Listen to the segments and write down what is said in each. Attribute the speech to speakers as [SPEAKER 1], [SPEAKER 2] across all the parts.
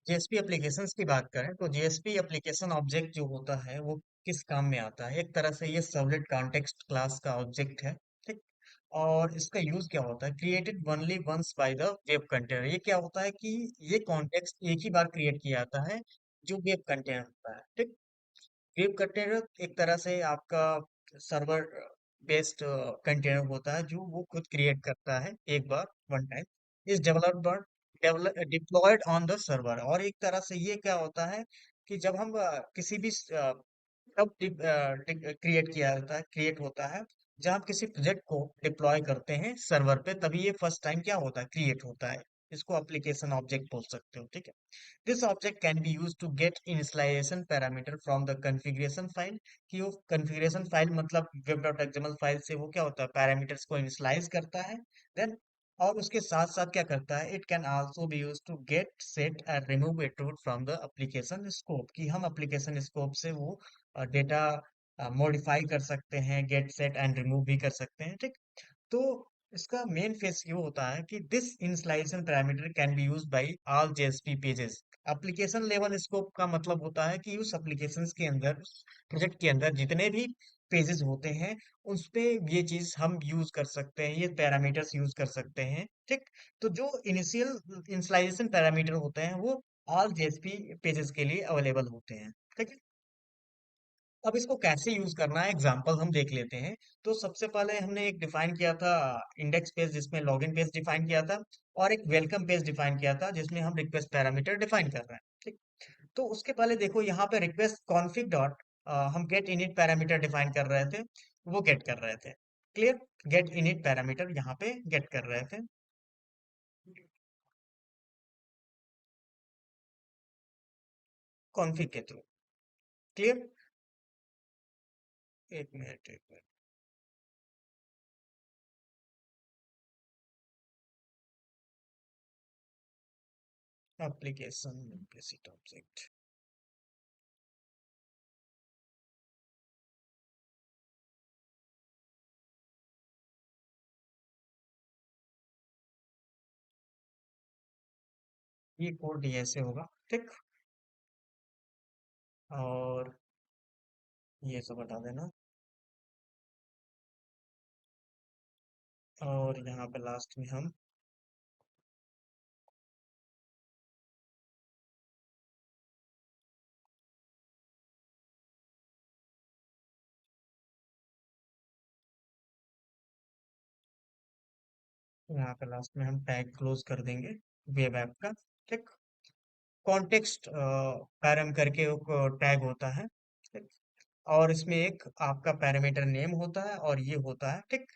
[SPEAKER 1] JSP applications की बात करें तो जेएसपी एप्लीकेशन ऑब्जेक्ट जो होता है वो किस काम में आता है? एक तरह से ये सर्वलेट कॉन्टेक्स्ट क्लास का ऑब्जेक्ट है। ठीक। और इसका यूज क्या होता है? Created only once by the web container. ये क्या होता है कि ये कॉन्टेक्स्ट एक ही बार क्रिएट किया जाता है जो वेब कंटेनर होता है। ठीक। वेब कंटेनर एक तरह से आपका सर्वर बेस्ड कंटेनर होता है जो वो खुद क्रिएट करता है एक बार, वन टाइम। इस developed diploid on the server. और एक तरह से ये क्या होता है कि जब हम किसी भी तब क्रिएट किया जाता है, क्रिएट होता है जब हम किसी प्रोजेक्ट को डिप्लॉय करते हैं सर्वर पे, तभी ये फर्स्ट टाइम क्या होता है, क्रिएट होता है। इसको एप्लीकेशन ऑब्जेक्ट बोल सकते हो। ठीक है। This object can be used to get initialization parameter from the configuration file। कि वो configuration file मतलब web.xml फाइल से वो क्या होता है, पैरामीटर्स को इनिशियलाइज करता है। देन और उसके साथ साथ क्या करता है, it can also be use to get set and remove attribute from the application scope. कि हम एप्लीकेशन स्कोप से वो डेटा मॉडिफाई कर सकते हैं, गेट सेट एंड रिमूव भी कर सकते हैं। ठीक। तो इसका मेन फेस ये होता है कि this initialisation parameter can be used by all JSP pages. Application level scope का मतलब होता है कि उस एप्लीकेशंस के अंदर, प्रोजेक्ट के अंदर जितने भी पेजेस होते हैं उस पे ये चीज हम यूज कर सकते हैं, ये पैरामीटर्स यूज कर सकते हैं। ठीक। तो जो इनिशियल इनिशियलाइजेशन पैरामीटर होते हैं वो ऑल जेएसपी पेजेस के लिए अवेलेबल होते हैं। ठीक है। अब इसको कैसे यूज करना है एग्जांपल हम देख लेते हैं। तो सबसे पहले हमने एक डिफाइन किया था इंडेक्स पेज जिसमें लॉगिन पेज डिफाइन किया था, और एक वेलकम पेज डिफाइन किया था जिसमें हम रिक्वेस्ट पैरामीटर डिफाइन कर रहे हैं। ठीक। तो उसके पहले देखो यहाँ पे रिक्वेस्ट कॉन्फिग डॉट हम गेट इनिट पैरामीटर डिफाइन कर रहे थे, वो गेट कर रहे थे। क्लियर। गेट इनिट पैरामीटर यहाँ पे गेट कर रहे थे कॉन्फिग के थ्रू। क्लियर। एक मिनट एक मिनट। Application implicit object. ये कोड ऐसे होगा। ठीक। और ये सब हटा देना। और यहाँ पे लास्ट में हम यहाँ पे लास्ट में हम टैग क्लोज कर देंगे वेब ऐप का। ठीक। कॉन्टेक्स्ट पैरम करके टैग होता है। ठीक। और इसमें एक आपका पैरामीटर नेम होता है और ये होता है। ठीक।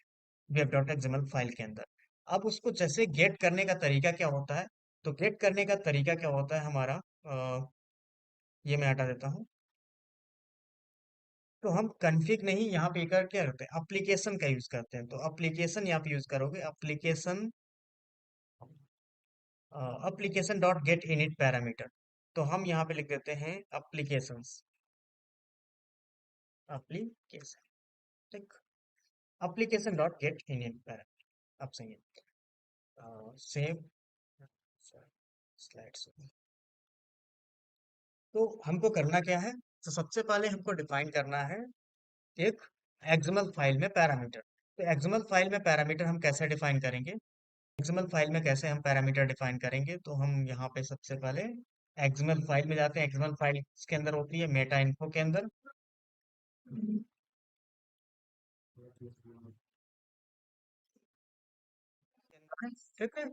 [SPEAKER 1] वेब डॉट एक्सएमएल फाइल के अंदर। अब उसको जैसे गेट करने का तरीका क्या होता है, तो गेट करने का तरीका क्या होता है हमारा, ये मैं हटा देता हूँ। तो हम कन्फिग नहीं, यहाँ पे कर क्या करते हैं, एप्लीकेशन का यूज करते हैं। तो एप्लीकेशन यहाँ पे यूज करोगे, application application dot get init parameter. तो हम यहाँ पे लिख देते हैं एप्लीकेशंस, एप्लीकेशन। ठीक। Application dot get init parameter. अब सही है। Save slides. तो हमको करना क्या है, तो सबसे पहले हमको डिफाइन करना है एक एक्सएमएल फाइल में पैरामीटर। तो एक्सएमएल फाइल में पैरामीटर हम कैसे डिफाइन करेंगे, एक्सएमएल फाइल में कैसे हम पैरामीटर डिफाइन करेंगे, तो हम यहाँ पे सबसे पहले एक्सएमएल फाइल में जाते हैं। एक्सएमएल फाइल के अंदर होती है मेटा इन्फो के अंदर। ठीक है।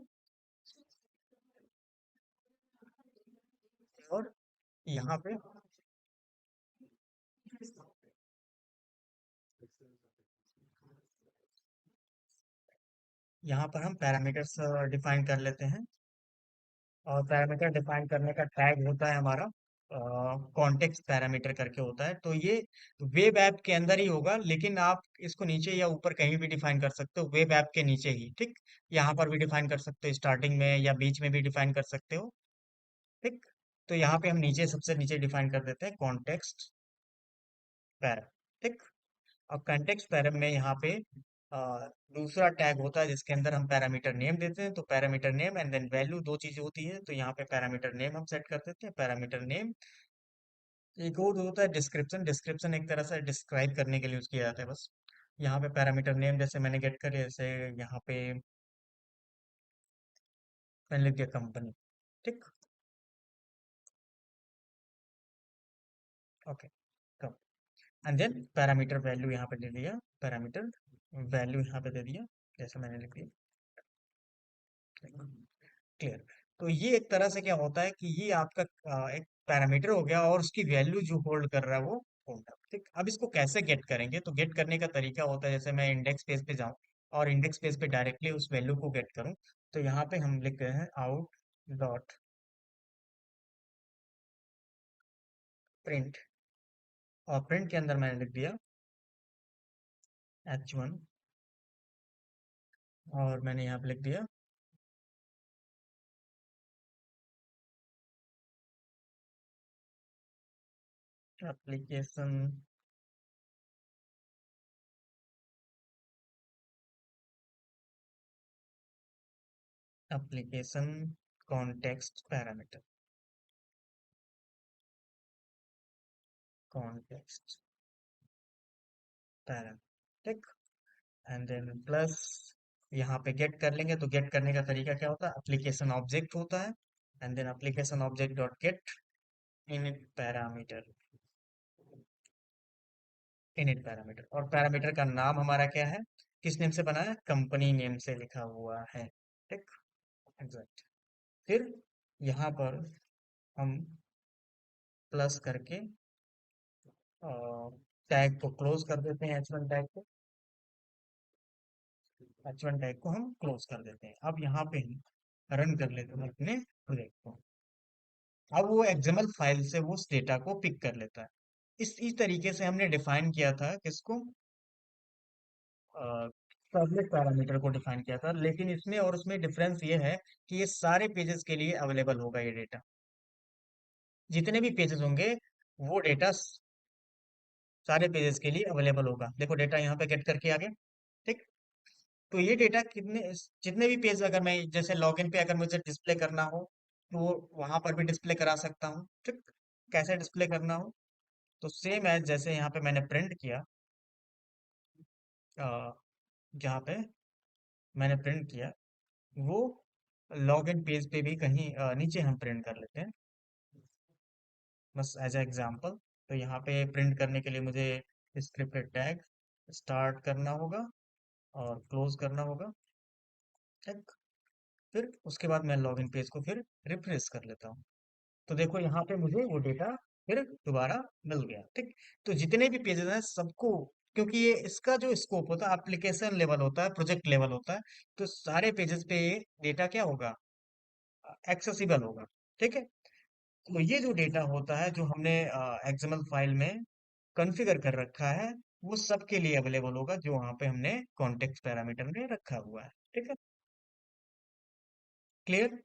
[SPEAKER 1] और यहाँ पे यहाँ पर हम पैरामीटर्स डिफाइन कर लेते हैं। और पैरामीटर डिफाइन करने का टैग होता है हमारा कॉन्टेक्स्ट पैरामीटर करके होता है। तो ये वेब ऐप के अंदर ही होगा, लेकिन आप इसको नीचे या ऊपर कहीं भी डिफाइन कर सकते हो, वेब ऐप के नीचे ही। ठीक। यहाँ पर भी डिफाइन कर सकते हो, स्टार्टिंग में या बीच में भी डिफाइन कर सकते हो। ठीक। तो यहाँ पे हम नीचे, सबसे नीचे डिफाइन कर देते हैं कॉन्टेक्स्ट पैरा। ठीक। अब कॉन्टेक्स्ट पैरा में यहाँ पे दूसरा टैग होता है जिसके अंदर हम पैरामीटर नेम देते हैं, तो parameter name and then value, दो चीजें होती है। तो यहाँ पे पैरामीटर नेम हम सेट कर देते हैं, पैरामीटर नेम। एक और होता है डिस्क्रिप्शन। डिस्क्रिप्शन एक तरह से डिस्क्राइब करने के लिए यूज किया जाता है बस। यहाँ पे पैरामीटर नेम जैसे मैंने गेट कर, जैसे यहाँ पे मैंने लिख दिया कंपनी। ठीक। Okay. Come. And then parameter value यहाँ पे दे दिया, पैरामीटर वैल्यू यहाँ पे दे दिया, जैसे मैंने लिख दिया। क्लियर। तो ये एक तरह से क्या होता है कि ये आपका एक पैरामीटर हो गया, और उसकी वैल्यू जो होल्ड कर रहा है वो होल्ड। ठीक। अब इसको कैसे गेट करेंगे, तो गेट करने का तरीका होता है, जैसे मैं इंडेक्स पेज पे जाऊं और इंडेक्स पेज पे डायरेक्टली उस वैल्यू को गेट करूं, तो यहाँ पे हम लिख रहे हैं आउट डॉट प्रिंट, और प्रिंट के अंदर मैंने लिख दिया H1, और मैंने यहाँ पे लिख दिया application, application context parameter, context parameter. ठीक। एंड देन प्लस यहाँ पे गेट कर लेंगे, तो गेट करने का तरीका क्या होता है, एप्लीकेशन ऑब्जेक्ट होता है, and then application object dot get init parameter, init parameter. और पैरामीटर का नाम हमारा क्या है, किस नेम से बना है, कंपनी नेम से लिखा हुआ है। ठीक। एग्जैक्ट। फिर यहाँ पर हम प्लस करके टैग को क्लोज कर देते हैं, H1 टैग को, H1 टैग को हम क्लोज कर देते हैं। अब यहाँ पे हम रन कर लेते हैं अपने प्रोजेक्ट को। अब वो एक्सएमएल फाइल से वो उस डेटा को पिक कर लेता है। इस तरीके से हमने डिफाइन किया था किसको, सर्वलेट पैरामीटर को डिफाइन किया था। लेकिन इसमें और उसमें डिफरेंस ये है कि ये सारे पेजेस के लिए अवेलेबल होगा, ये डेटा जितने भी पेजेस होंगे वो डेटा सारे पेजेस के लिए अवेलेबल होगा। देखो डेटा यहाँ पे गेट करके आ गया। ठीक। तो ये डेटा कितने, जितने भी पेज अगर मैं जैसे लॉगिन पे अगर मुझे डिस्प्ले करना हो, तो वहां पर भी डिस्प्ले करा सकता हूँ। ठीक। कैसे डिस्प्ले करना हो, तो सेम एज जैसे यहाँ पे मैंने प्रिंट किया, जहाँ पे मैंने प्रिंट किया वो लॉगिन पेज पे भी कहीं नीचे हम प्रिंट कर लेते हैं, बस एज ए एग्जांपल। तो यहाँ पे प्रिंट करने के लिए मुझे स्क्रिप्टेड टैग स्टार्ट करना होगा और क्लोज करना होगा। ठीक। फिर उसके बाद मैं लॉगिन पेज को फिर रिफ्रेश कर लेता हूँ, तो देखो यहाँ पे मुझे वो डेटा फिर दोबारा मिल गया। ठीक। तो जितने भी पेजेस हैं सबको, क्योंकि ये इसका जो स्कोप होता है एप्लीकेशन लेवल होता है, प्रोजेक्ट लेवल होता है, तो सारे पेजेस पे ये डेटा क्या होगा, एक्सेसिबल होगा। ठीक है। तो ये जो डेटा होता है जो हमने एक्सएमएल फाइल में कॉन्फ़िगर कर रखा है, वो सबके लिए अवेलेबल होगा जो वहां पे हमने कॉन्टेक्स्ट पैरामीटर में रखा हुआ है। ठीक है। क्लियर।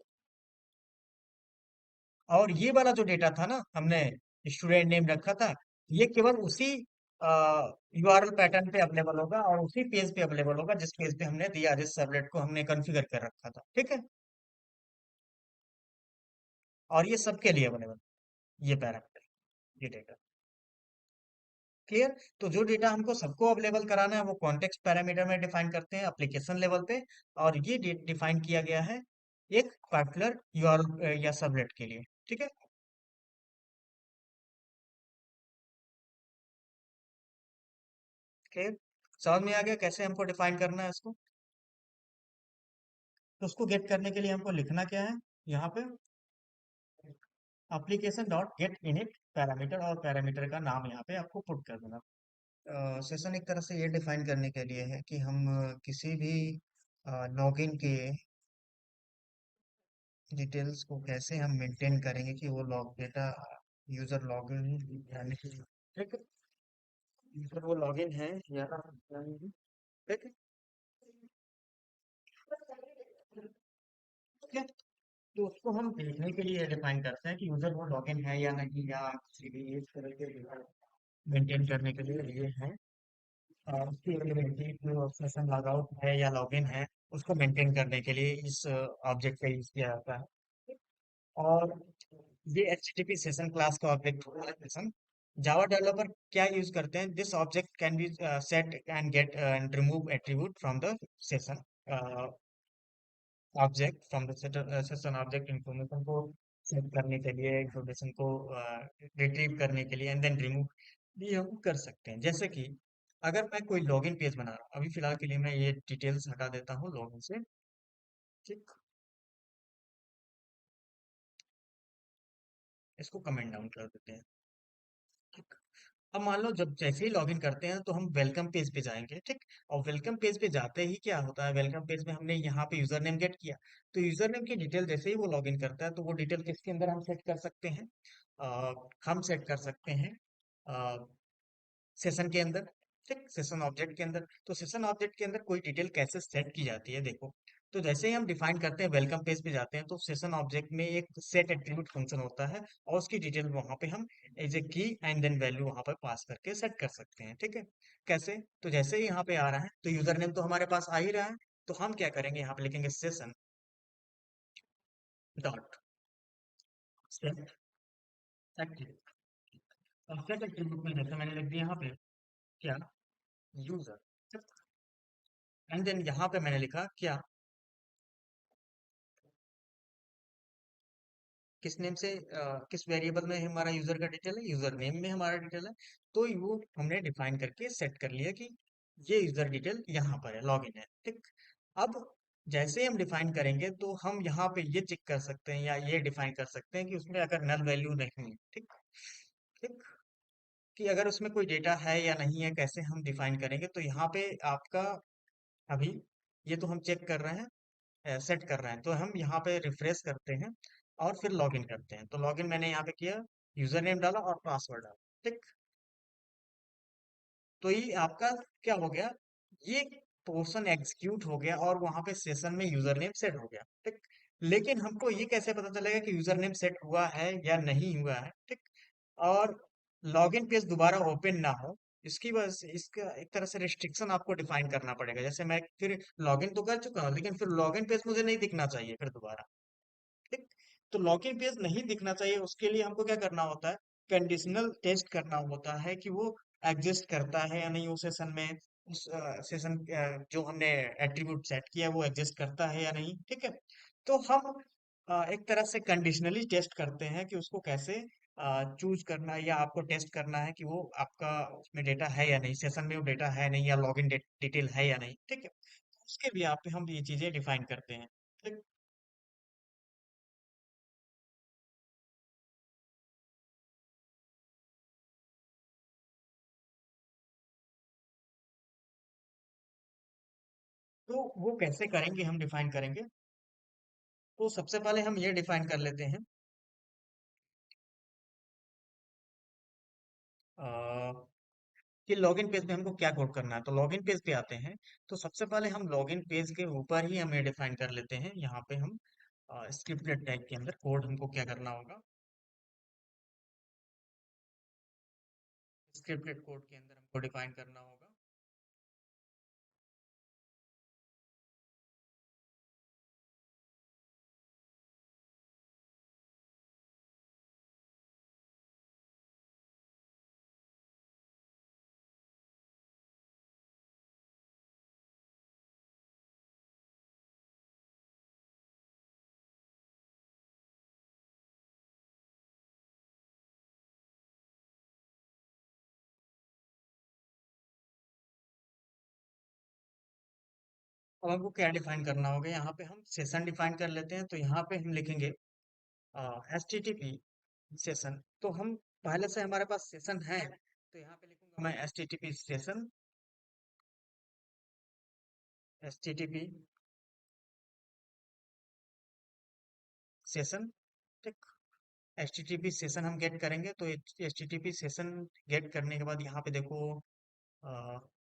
[SPEAKER 1] और ये वाला जो डेटा था ना, हमने स्टूडेंट नेम रखा था, ये केवल उसी यूआरएल पैटर्न पे अवेलेबल होगा और उसी पेज पे अवेलेबल होगा जिस पेज पे हमने दिया, जिस सर्वलेट को हमने कॉन्फ़िगर कर रखा था। ठीक है। और ये सबके लिए अवेलेबल, ये पैरामीटर, ये डेटा। क्लियर। तो जो डेटा हमको सबको अवेलेबल कराना है वो कॉन्टेक्स्ट पैरामीटर में डिफाइन करते हैं एप्लीकेशन लेवल पे, और ये डिफाइन किया गया है एक पर्टिकुलर यूआरएल या सबनेट के लिए। ठीक है। क्लियर। समझ में आ गया कैसे हमको डिफाइन करना है इसको। तो उसको गेट करने के लिए हमको लिखना क्या है, यहाँ पे application dot get init parameter, और पैरामीटर का नाम यहाँ पे आपको पुट कर देना। सेशन एक तरह से ये डिफाइन करने के लिए है कि हम किसी भी लॉगिन के डिटेल्स को कैसे हम मेंटेन करेंगे कि वो लॉग डेटा यूजर लॉगिन यानी कि, ठीक है, यूजर वो लॉगिन है या नहीं, ठीक है। ठीक है। तो उसको हम देखने के लिए डिफाइन करते हैं कि यूजर वो लॉगिन है या नहीं, या किसी भी इस तरह के मेंटेन करने के लिए ये है। उसकी अवेलेबिलिटी जो सेशन लॉगआउट है या लॉगिन है उसको मेंटेन करने के लिए इस ऑब्जेक्ट का यूज किया जाता है। और ये HTTP सेशन क्लास का ऑब्जेक्ट होता है सेशन। जावा डेवलपर क्या यूज करते हैं, this object can be set and get and remove attribute from the session object, from the session object, information को सेट करने के लिए, इंफॉर्मेशन को रिट्रीव करने के लिए, एंड देन रिमूव भी हम कर सकते हैं। जैसे कि अगर मैं कोई लॉगिन पेज बना रहा हूँ, अभी फिलहाल के लिए मैं ये डिटेल्स हटा देता हूँ लॉगिन से। ठीक, इसको कमेंट डाउन कर देते हैं। ठीक, अब मान लो जब जैसे ही लॉगिन करते हैं तो हम वेलकम पेज पे जाएंगे। ठीक, और वेलकम पेज पे जाते ही क्या होता है, वेलकम पेज में हमने यहाँ पे यूजर नेम गेट किया, तो यूजर नेम की डिटेल जैसे ही वो लॉगिन करता है तो वो डिटेल किसके अंदर हम सेट कर सकते हैं, हम सेट कर सकते हैं सेशन के अंदर। ठीक, सेशन ऑब्जेक्ट के अंदर। तो सेशन ऑब्जेक्ट के अंदर कोई डिटेल कैसे सेट की जाती है, देखो। तो जैसे ही हम डिफाइन करते हैं, वेलकम पेज पे जाते हैं, तो सेशन ऑब्जेक्ट में एक सेट एट्रीब्यूट फंक्शन होता है और उसकी डिटेल वहां पे हम एज ए की एंड देन वैल्यू वहां पर पास करके सेट कर सकते हैं। ठीक है, कैसे? तो जैसे ही यहाँ पे आ रहा है तो यूजर नेम तो हमारे पास आ ही रहा है, तो हम क्या करेंगे, यहाँ पे लिखेंगे सेशन डॉट सेट एट्रीब्यूट। और सेट एट्रीब्यूट में जैसे मैंने लिख दिया यहाँ पे क्या, यूजर, एंड देन यहाँ पे मैंने लिखा क्या, किस नेम से किस वेरिएबल में हमारा यूजर का डिटेल है, यूजर नेम में हमारा डिटेल है। तो वो हमने डिफाइन करके सेट कर लिया कि ये यूजर डिटेल यहाँ पर है, लॉगिन है। ठीक, अब जैसे ही हम डिफाइन करेंगे तो हम यहाँ पे ये चेक कर सकते हैं या ये डिफाइन कर सकते हैं कि उसमें अगर नल वैल्यू नहीं है। ठीक, ठीक, कि अगर उसमें कोई डेटा है या नहीं है, कैसे हम डिफाइन करेंगे, तो यहाँ पे आपका अभी ये तो हम चेक कर रहे हैं, सेट कर रहे हैं, तो हम यहाँ पे रिफ्रेश करते हैं और फिर लॉगिन करते हैं। तो लॉगिन मैंने यहाँ पे किया, यूजर नेम डाला और पासवर्ड डाला। ठीक, तो ये आपका क्या हो गया, ये पोर्शन एग्जीक्यूट हो गया और वहां पे सेशन में यूजर नेम सेट हो गया। ठीक, लेकिन हमको ये कैसे पता चलेगा कि यूजर नेम सेट हुआ है या नहीं हुआ है? ठीक, और लॉगिन पेज दोबारा ओपन ना हो, इसकी वजह से इसका एक तरह से रिस्ट्रिक्शन आपको डिफाइन करना पड़ेगा। जैसे मैं फिर लॉगिन तो कर चुका हूँ, लेकिन फिर लॉगिन पेज मुझे नहीं दिखना चाहिए फिर दोबारा। ठीक, तो लॉगिन पेज नहीं दिखना चाहिए, उसके लिए हमको क्या करना होता है, कंडीशनल टेस्ट करना होता है कि वो एग्जिस्ट करता है या नहीं उस सेशन में, उस सेशन जो हमने एट्रीब्यूट सेट किया है वो एग्जिस्ट करता है या नहीं। ठीक है, तो हम एक तरह से कंडीशनली टेस्ट करते हैं कि उसको कैसे चूज करना है, या आपको टेस्ट करना है कि वो आपका उसमें डेटा है या नहीं, सेशन में वो डेटा है नहीं, या लॉगिन डिटेल है या नहीं। ठीक है, उसके भी आप पे हम ये चीजें डिफाइन करते हैं। ठीक, तो वो कैसे करेंगे, हम डिफाइन करेंगे। तो सबसे पहले हम ये डिफाइन कर लेते हैं अ, कि लॉगिन पेज में हमको क्या कोड करना है। तो लॉगिन पेज पे आते हैं, तो सबसे पहले हम लॉगिन पेज के ऊपर ही हम ये डिफाइन कर लेते हैं। यहाँ पे हम स्क्रिप्टेड टैग के अंदर कोड हमको क्या करना होगा, स्क्रिप्टेड कोड के अंदर हमको डिफाइन करना होगा। अब हमको क्या डिफाइन करना होगा, यहाँ पे हम सेशन डिफाइन कर लेते हैं। तो यहाँ पे हम लिखेंगे HTTP सेशन। तो हम पहले से हमारे पास सेशन है, तो यहाँ पे लिखूंगा मैं HTTP सेशन, HTTP सेशन। ठीक, HTTP सेशन हम गेट करेंगे, तो HTTP सेशन गेट करने के बाद यहाँ पे देखो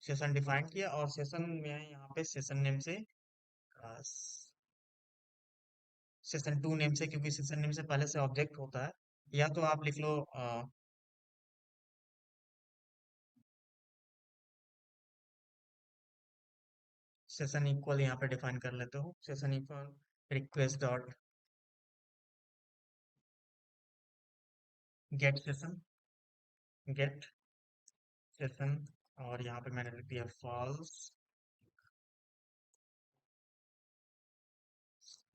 [SPEAKER 1] सेशन डिफाइन किया, और सेशन में यहाँ पे सेशन नेम से सेशन टू नेम से, क्योंकि सेशन नेम से पहले से ऑब्जेक्ट होता है। या तो आप लिख लो सेशन इक्वल यहाँ पे डिफाइन कर लेते हो, session equal request dot get session, get session, और यहाँ पे मैंने लिख दिया फॉल्स,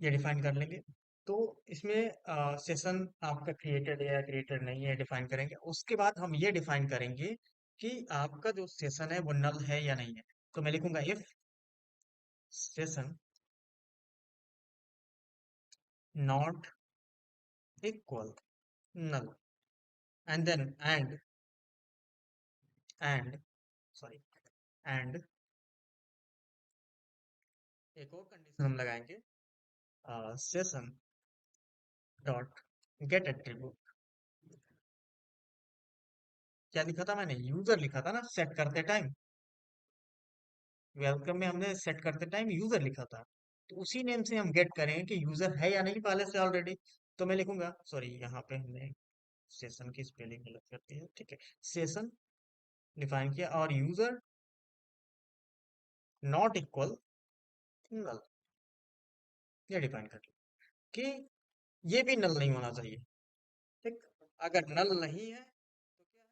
[SPEAKER 1] ये डिफाइन कर लेंगे। तो इसमें सेशन आपका क्रिएटेड है या क्रिएटेड नहीं है डिफाइन करेंगे। उसके बाद हम ये डिफाइन करेंगे कि आपका जो सेशन है वो नल है या नहीं है। तो मैं लिखूंगा if session not equal null, and then and sorry and एक और कंडीशन हम लगाएंगे, सेशन डॉट गेट एट्रीब्यूट। क्या लिखा था मैंने, यूजर लिखा था ना सेट करते टाइम, वेलकम में हमने सेट करते टाइम यूजर लिखा था। तो उसी नेम से हम गेट करेंगे कि यूजर है या नहीं पहले से ऑलरेडी। तो मैं लिखूंगा, सॉरी यहाँ पे हमने सेशन की स्पेलिंग गलत कर दी है, ठीक है। सेशन डिफाइन किया और यूजर नॉट इक्वल नल, ये डिफाइन कर लिया कि ये भी नल नहीं होना चाहिए, ठीक। अगर नल नहीं है तो क्या है,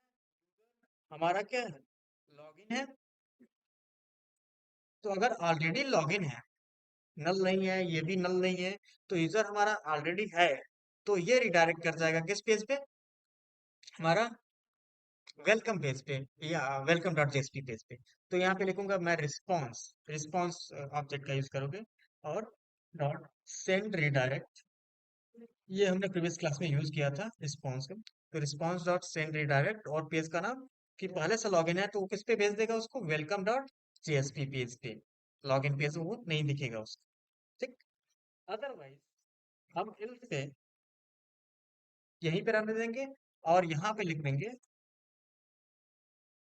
[SPEAKER 1] हमारा क्या है, लॉगिन है। तो अगर ऑलरेडी लॉगिन है, नल नहीं है, ये भी नल नहीं है, तो यूजर हमारा ऑलरेडी है, तो ये रिडायरेक्ट कर जाएगा किस पेज पे, हमारा वेलकम पेज पे या वेलकम डॉट जेएसपी पेज पे। तो यहाँ पे लिखूंगा मैं रिस्पॉन्स, रिस्पॉन्स ऑब्जेक्ट का यूज करोगे, और डॉट सेंड रिडायरेक्ट, ये हमने प्रीवियस क्लास में यूज किया था रिस्पॉन्स का। तो रिस्पॉन्स डॉट सेंड रिडायरेक्ट और पेज का नाम, कि पहले से लॉगिन है तो वो किस पे भेज देगा उसको, वेलकम डॉट जेएसपी पेज पे, लॉगिन पेज वो नहीं दिखेगा उसको, ठीक। अदरवाइज हम इल्स पे यहीं पे रहने देंगे और यहाँ पे लिख देंगे,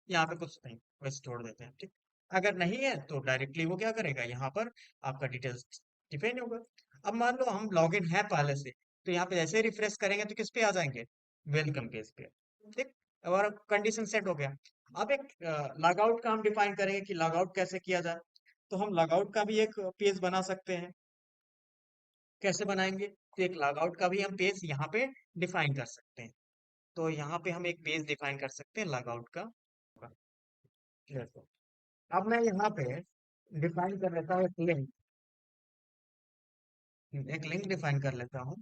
[SPEAKER 1] यहाँ पे कुछ नहीं, बस छोड़ देते हैं, ठीक। अगर नहीं है तो डायरेक्टली वो क्या करेगा, यहाँ पर आपका डिटेल्स डिपेंड होगा। अब मान लो हम लॉगिन है पहले से, तो यहाँ पे जैसे रिफ्रेश करेंगे तो किस पे आ जाएंगे, वेलकम पेज पे, ठीक। और कंडीशन सेट हो गया। अब एक लॉग आउट का हम डिफाइन करेंगे कि लॉग आउट कैसे किया जाए। तो हम लॉग आउट का भी एक पेज बना सकते हैं, कैसे बनाएंगे, तो एक लॉग आउट का भी हम पेज यहाँ पे डिफाइन कर सकते हैं। तो यहाँ पे हम एक पेज डिफाइन कर सकते हैं लॉग आउट का। देखो, अब मैं यहाँ पे डिफाइन कर लेता हूँ एक लिंक, एक लिंक डिफाइन कर लेता हूँ।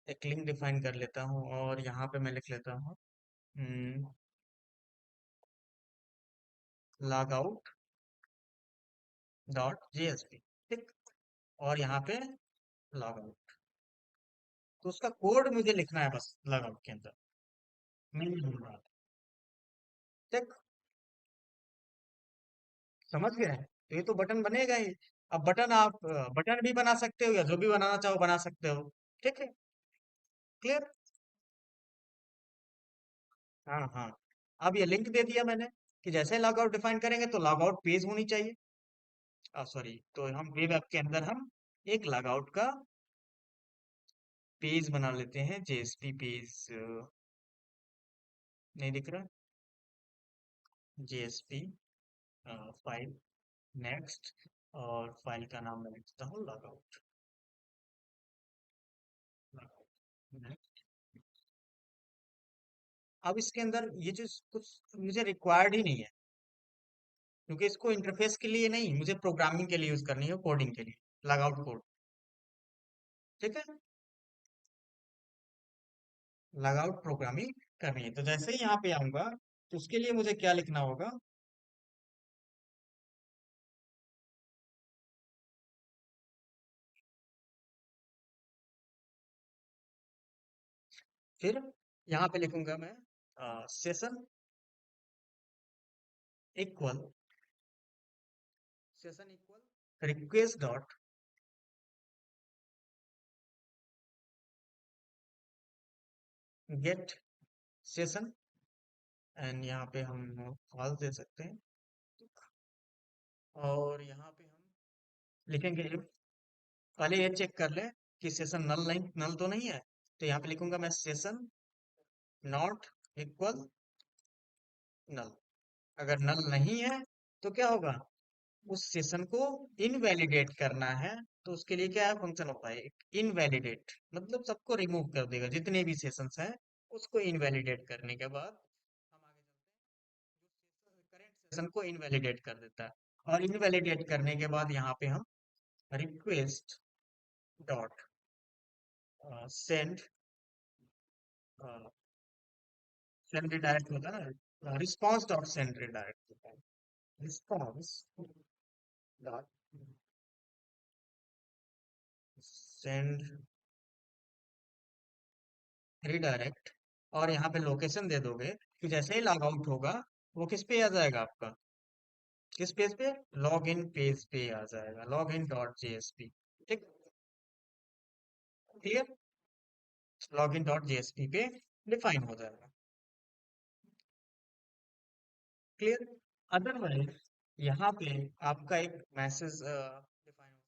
[SPEAKER 1] एक लिंक डिफाइन कर लेता हूँ और यहाँ पे मैं लिख लेता हूँ लॉग आउट डॉट जेएसपी, ठीक। और यहाँ पे लॉग आउट, तो उसका कोड मुझे लिखना है बस लॉग आउट के अंदर, मैं नहीं भूल रहा, ठीक। समझ गए, तो ये तो बटन बनेगा ही। अब बटन आप बटन भी बना सकते हो या जो भी बनाना चाहो बना सकते हो, ठीक है, क्लियर। हाँ हाँ, अब ये लिंक दे दिया मैंने कि जैसे लॉग आउट डिफाइन करेंगे तो लॉग आउट पेज होनी चाहिए, सॉरी, तो हम वेब ऐप के अंदर हम एक लॉग आउट का पेज बना लेते हैं, जेएसपी पेज नहीं दिख रहा, जेएसपी फाइल, नेक्स्ट, और फाइल का नाम मैं लिखता हूँ लॉग आउट, अब इसके अंदर ये चीज कुछ मुझे रिक्वायर्ड ही नहीं है, क्योंकि इसको इंटरफेस के लिए नहीं, मुझे प्रोग्रामिंग के लिए यूज करनी है, कोडिंग के लिए, लॉग आउट कोड, ठीक है, लॉग आउट प्रोग्रामिंग करनी है। तो जैसे ही यहाँ पे आऊंगा तो उसके लिए मुझे क्या लिखना होगा, फिर यहाँ पे लिखूंगा मैं session equal, session equal request dot get session, and यहाँ पे हम फॉल्स दे सकते हैं, और यहाँ पे हम लिखेंगे if, पहले ये चेक कर ले कि सेशन नल नहीं, नल तो नहीं है। तो यहाँ पे लिखूंगा मैं सेशन नॉट इक्वल नल। अगर नल नहीं है तो क्या होगा, उस सेशन को इनवैलिडेट करना है। तो उसके लिए क्या फंक्शन होता है, इनवैलिडेट, मतलब सबको रिमूव कर देगा जितने भी सेशंस हैं, उसको इनवैलिडेट करने के बाद हम आगे चलते हैं, करंट सेशन को इनवैलिडेट कर देता है। और इनवैलिडेट करने के बाद यहाँ पे हम request dot send, send redirect होता है ना, रिस्पॉन्स डॉट सेंड रिडायरेक्ट होता है, रिस्पॉन्स डॉट सेंड रिडायरेक्ट। और यहाँ पे लोकेशन दे दोगे कि जैसे ही लॉग आउट होगा वो किस पे आ जाएगा आपका, किस पेज पे, लॉग इन पेज पे आ जाएगा, लॉग इन डॉट जेएसपी। ठीक, clear, log in dot JSP पे डिफाइन हो जाएगा। क्लियर, अदरवाइज यहाँ पे आपका एक मैसेज डिफाइन हो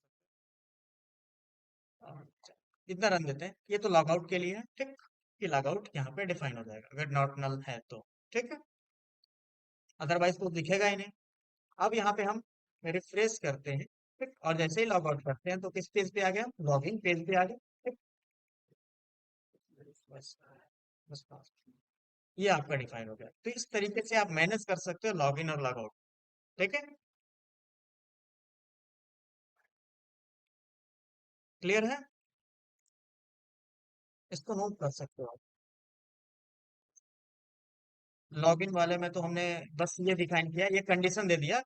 [SPEAKER 1] सकता है। इतना रन देते हैं, ये तो लॉग आउट के लिए है। ठीक, ये लॉग आउट यहाँ पे डिफाइन हो जाएगा अगर नॉट नल है तो। ठीक है, अदरवाइज तो दिखेगा ही नहीं। अब यहाँ पे हम रिफ्रेश करते हैं, ठीक, और जैसे ही लॉग आउट करते हैं तो किस पेज पे आ गया, लॉगिन पेज पे आ गया। ठीक, बस, बस ये आपका डिफाइन हो गया। तो इस तरीके से आप मैनेज कर सकते हो लॉगिन और लॉग आउट। ठीक है, क्लियर है, इसको नोट कर सकते हो। लॉगिन वाले में तो हमने बस ये डिफाइन किया, ये कंडीशन दे दिया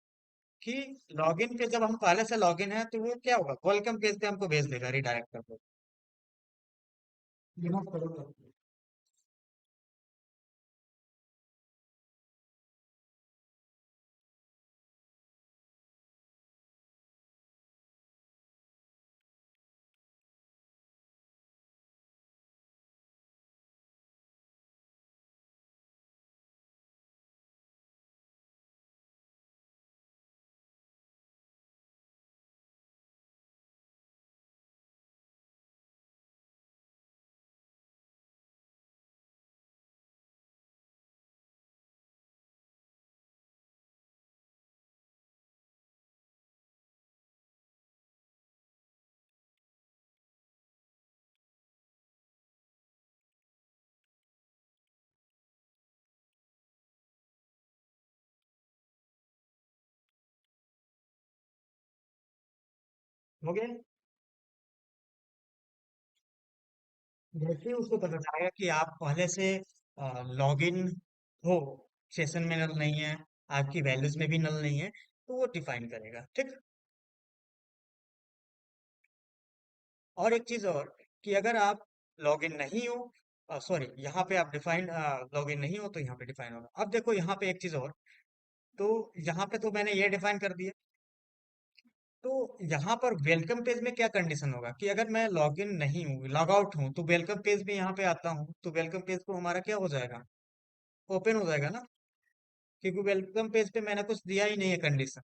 [SPEAKER 1] कि लॉगिन पे जब हम पहले से लॉगिन है तो वो क्या होगा, वेलकम पेज पे हमको भेज देगा रिडायरेक्ट करके। ये नोट करो तो। हो गया, जैसे ही उसको पता चलेगा कि आप पहले से लॉगिन हो, सेशन में नल नहीं है, आपकी वैल्यूज में भी नल नहीं है, तो वो डिफाइन करेगा। ठीक, और एक चीज और, कि अगर आप लॉगिन नहीं हो, सॉरी यहाँ पे आप डिफाइन लॉगिन नहीं हो तो यहाँ पे डिफाइन होगा। अब देखो यहाँ पे एक चीज और, तो यहाँ पे तो मैंने ये डिफाइन कर दिया। तो यहाँ पर वेलकम पेज में क्या कंडीशन होगा कि अगर मैं लॉगिन नहीं हूँ, लॉग आउट हूँ, तो वेलकम पेज भी यहाँ पे आता हूँ तो वेलकम पेज को हमारा क्या हो जाएगा, ओपन हो जाएगा ना, क्योंकि वेलकम पेज पे मैंने कुछ दिया ही नहीं है कंडीशन,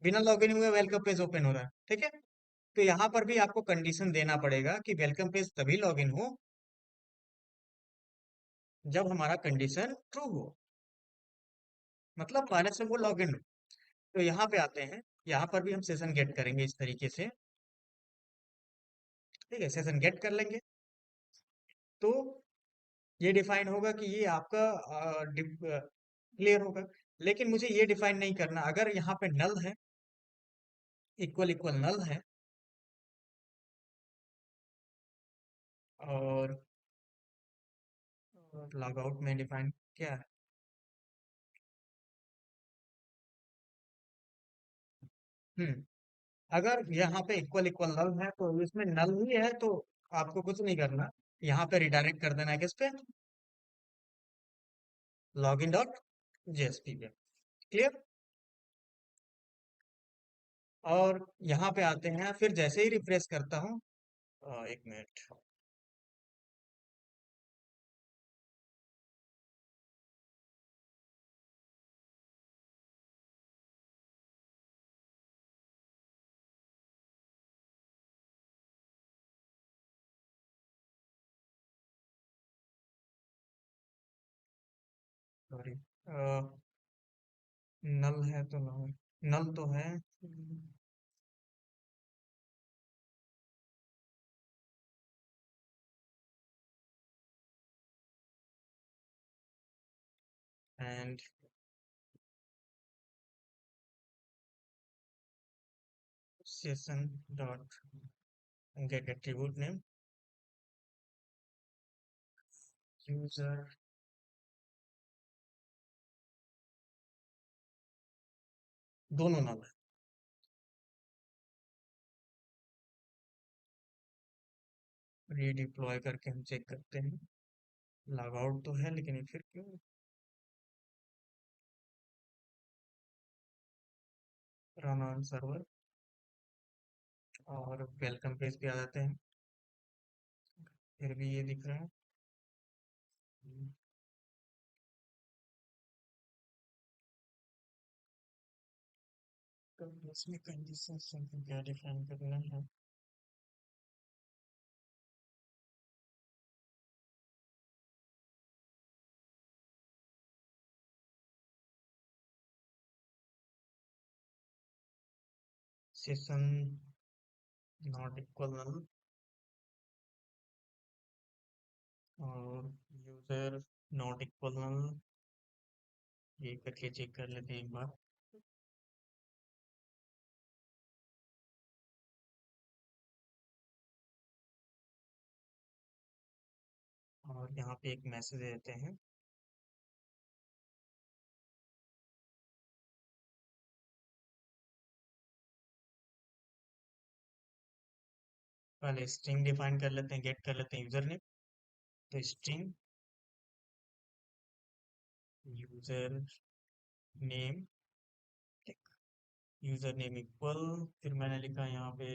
[SPEAKER 1] बिना लॉगिन हुए वेलकम पेज ओपन हो रहा है। ठीक है, तो यहाँ पर भी आपको कंडीशन देना पड़ेगा कि वेलकम पेज तभी लॉगिन हो जब हमारा कंडीशन ट्रू हो, मतलब पहले से वो लॉगिन हो। तो यहाँ पे आते हैं, यहाँ पर भी हम सेशन गेट करेंगे इस तरीके से। ठीक है, सेशन गेट कर लेंगे तो ये डिफाइन होगा कि ये आपका क्लियर होगा। लेकिन मुझे ये डिफाइन नहीं करना, अगर यहाँ पे नल है, इक्वल इक्वल नल है, और लॉग आउट में डिफाइन क्या है, हम्म, अगर यहाँ पे इक्वल इक्वल नल है तो इसमें नल ही है तो आपको कुछ नहीं करना, यहाँ पे रिडायरेक्ट कर देना है किस पे, लॉग इन डॉट जेएसपी पे। क्लियर, और यहाँ पे आते हैं, फिर जैसे ही रिफ्रेश करता हूँ, एक मिनट, सॉरी, नल है तो नल, नल तो है। And session dot get attribute name, user, दोनों नल है। रीडिप्लॉय करके हम चेक करते हैं। लॉग आउट तो है लेकिन ये फिर क्यों। रन ऑन सर्वर, और वेलकम पेज पे आ जाते हैं, फिर भी ये दिख रहा है। तो इसमें कंडीशन समथिंग क्या डिफाइन करना है। सेशन नॉट इक्वल नल, और यूजर नॉट इक्वल नल, ये करके चेक कर लेते हैं एक बार। और यहाँ पे एक मैसेज देते हैं। पहले स्ट्रिंग डिफाइन कर लेते हैं, गेट कर लेते हैं यूजर नेम। तो string user name, user name equal, फिर मैंने लिखा यहाँ पे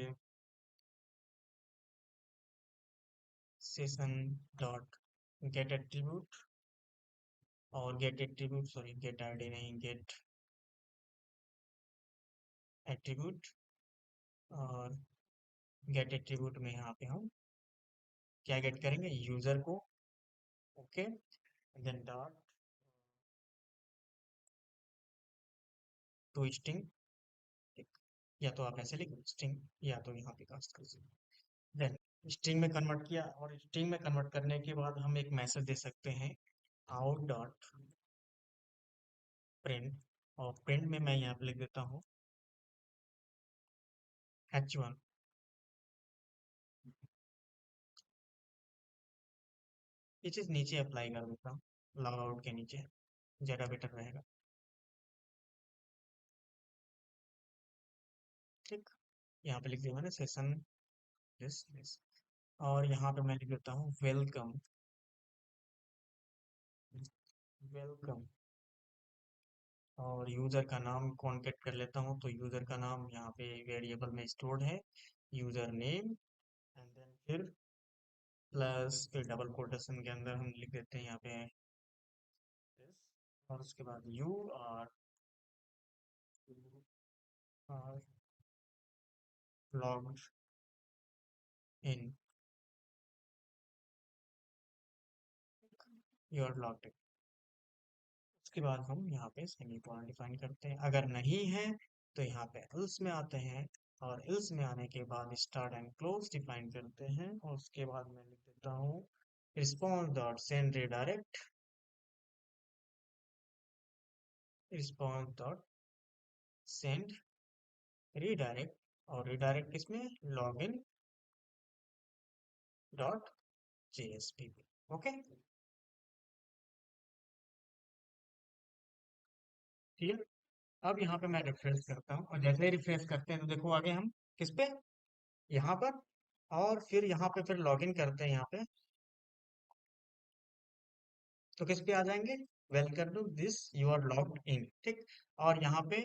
[SPEAKER 1] सेशन डॉट गेट एट्रीब्यूट, और get attribute, sorry get ID नहीं, गेट एट्रीब्यूट। और गेट एट्रीब्यूट में यहाँ पे हम क्या गेट करेंगे, यूजर को। Okay, then dot to string, या तो आप ऐसे लिखो स्ट्रिंग, या तो यहाँ पे कास्ट कर सकते। देन स्ट्रिंग में कन्वर्ट किया, और स्ट्रिंग में कन्वर्ट करने के बाद हम एक मैसेज दे सकते हैं, आउट डॉट प्रिंट। और प्रिंट में मैं यहाँ पे लिख देता हूँ h1। ये चीज नीचे अप्लाई कर देता हूँ, लॉग आउट के नीचे, ज्यादा बेटर रहेगा। ठीक, यहाँ पे लिख दिया मैंने सेशन दिस, और यहाँ पे मैं लिख देता हूँ वेलकम, वेलकम। और यूजर का नाम कॉन्टेक्ट कर लेता हूँ, तो यूजर का नाम यहाँ पे वेरिएबल में स्टोर्ड है, यूजर नेम, एंड देन फिर प्लस, फिर डबल कोटेशन के अंदर हम लिख देते हैं यहाँ पे this, और उसके बाद are logged in, you are logged in. उसके बाद हम यहाँ पे सेमीकोलन डिफाइन करते हैं, अगर नहीं है तो यहाँ पे एल्स में आते हैं, और एल्स में आने के बाद स्टार्ट एंड क्लोज डिफाइन करते हैं, और उसके बाद मैं लिख देता हूँ response dot send redirect, response dot send redirect, और रिडायरेक्ट किसमें, लॉग इन डॉट जेएसपी पे। ओके, ठीक है। अब यहाँ पे मैं रिफ्रेश करता हूँ, और जैसे ही रिफ्रेश करते हैं तो देखो आगे हम किस पे, यहाँ पर, और फिर यहाँ पे फिर लॉगिन करते हैं यहाँ पे, तो किस पे आ जाएंगे, welcome to this you are logged in. ठीक, और यहाँ पे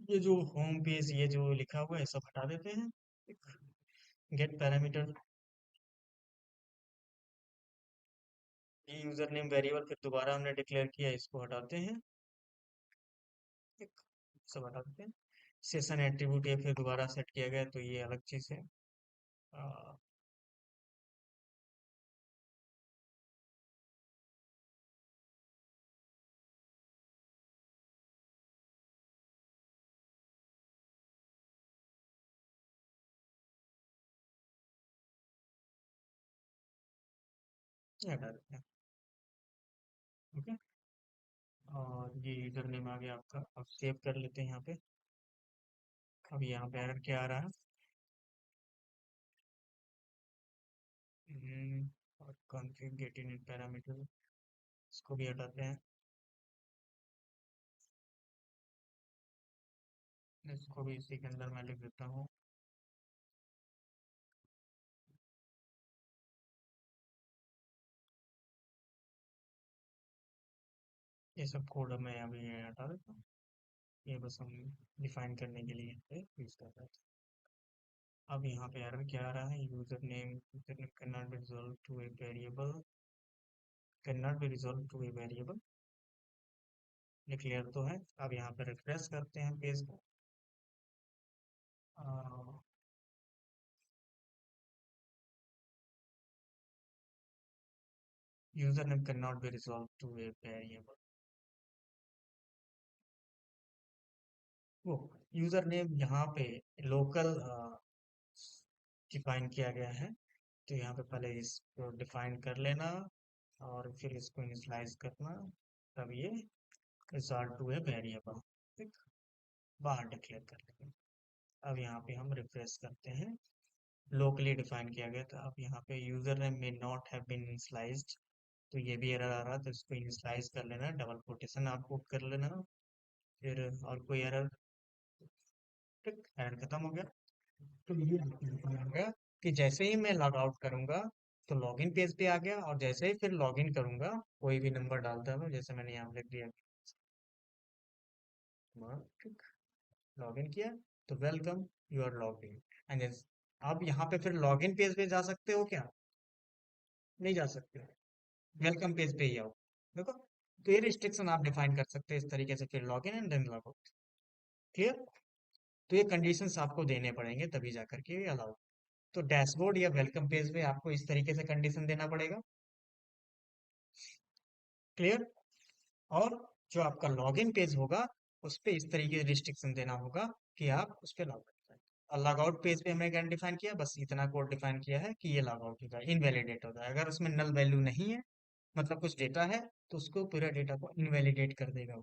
[SPEAKER 1] ये जो होम पेज ये जो लिखा हुआ है सब हटा देते हैं। गेट पैरामीटर, ये यूजर नेम वेरिएबल फिर दोबारा हमने डिक्लेयर किया, इसको हटाते हैं। ठीक, सब हटा देते हैं। सेशन एट्रीब्यूट ये फिर दोबारा सेट किया गया, तो ये अलग चीज है। आ, ये हटा देते हैं। ओके। और ये यूजर नेम आ गया आपका, अब सेव कर लेते हैं यहाँ पे। अब यहाँ पे एरर क्या आ रहा है? और कॉन्फ़िग गेट इनिट पैरामीटर, इसको भी हटाते हैं। इसको भी इसी के अंदर मैं लिख देता हूँ। ये सब कोड मैं अभी हटा देता हूँ। ये बस हम डिफाइन करने के लिए यूज कर रहे थे। अब यहाँ पे एरर क्या आ रहा है? User name can not be resolve to a variable, can not be resolve to a variable. ये क्लियर तो है। अब यहाँ पे रिफ्रेश करते हैं पेज को। User name can not be resolve to a variable. वो यूजर नेम यहाँ पे लोकल डिफाइन किया गया है, तो यहाँ पे पहले इसको डिफाइन कर लेना और फिर इसको इनिशियलाइज करना, तब ये रिजॉल्व टू ए वेरिएबल, ठीक, बाहर डिक्लेयर कर लेंगे। अब यहाँ पे हम रिफ्रेश करते हैं। लोकली डिफाइन किया गया था। अब यहाँ पे यूजर नेम में नॉट हैव बीन इनिशियलाइज्ड, तो ये भी एरर आ रहा, तो इसको इनिशियलाइज कर लेना, डबल कोटेशन आप पुट कर लेना। फिर और कोई एरर? ठीक, एरर खत्म हो गया। तो ये आपको दिखाया होगा कि जैसे ही मैं लॉग आउट करूंगा तो लॉगिन पेज पे आ गया, और जैसे ही फिर लॉगिन करूंगा कोई भी नंबर डालता है, जैसे मैंने यहाँ लिख दिया, ठीक, लॉगिन किया, तो welcome, you are logged in. And अब यहाँ पे फिर लॉगिन पेज पे जा सकते हो क्या? नहीं जा सकते, वेलकम पेज पे ही आओ। देखो, तो ये रिस्ट्रिक्शन आप डिफाइन कर सकते हैं इस तरीके से, फिर login and then log out. Clear? तो ये कंडीशंस आपको देने पड़ेंगे तभी जा करके ये अलाउ। तो डैशबोर्ड या वेलकम पेज पे आपको इस तरीके से कंडीशन देना पड़ेगा। क्लियर? और जो आपका लॉगिन पेज होगा उस पे इस तरीके से रिस्ट्रिक्शन देना होगा कि आप उस पे लॉग करें। और लॉग आउट पेज पे हमने क्या डिफाइन किया? बस इतना कोड डिफाइन किया है कि ये लॉग आउट होगा, इनवैलिडेट होगा। अगर उसमें नल वैल्यू नहीं है, मतलब कुछ डेटा है, तो उसको पूरा डेटा को इनवैलिडेट कर देगा।